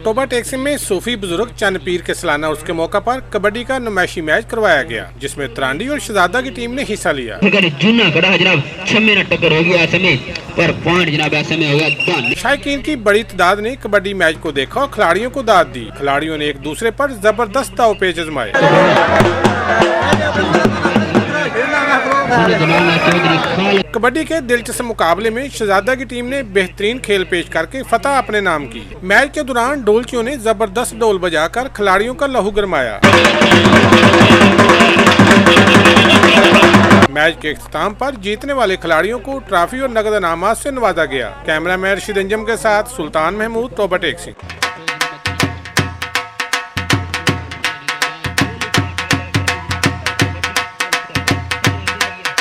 Toba taxi में सूफी बुजुर्ग चंद पीर के सालाना उर्स के मौका पर कबड्डी का नुमाइशी मैच करवाया गया, जिसमें त्रांडी और शहजादा की टीम ने हिस्सा लिया। शायकीन की बड़ी तादाद ने कबड्डी मैच को देखा और खिलाड़ियों को दाद दी। खिलाड़ियों ने एक दूसरे पर जबरदस्त दांव-पेच आजमाए। कबड्डी के दिलचस्प मुकाबले में शहजादा की टीम ने बेहतरीन खेल पेश करके फतह अपने नाम की। मैच के दौरान ढोलकियों ने जबरदस्त ढोल बजाकर खिलाड़ियों का लहू गरमाया। मैच के इख्तिताम पर जीतने वाले खिलाड़ियों को ट्रॉफी और नगद इनामात से नवाजा गया। कैमरामैन रशीद अंजम के साथ सुल्तान महमूद, टोबा टेक्सी।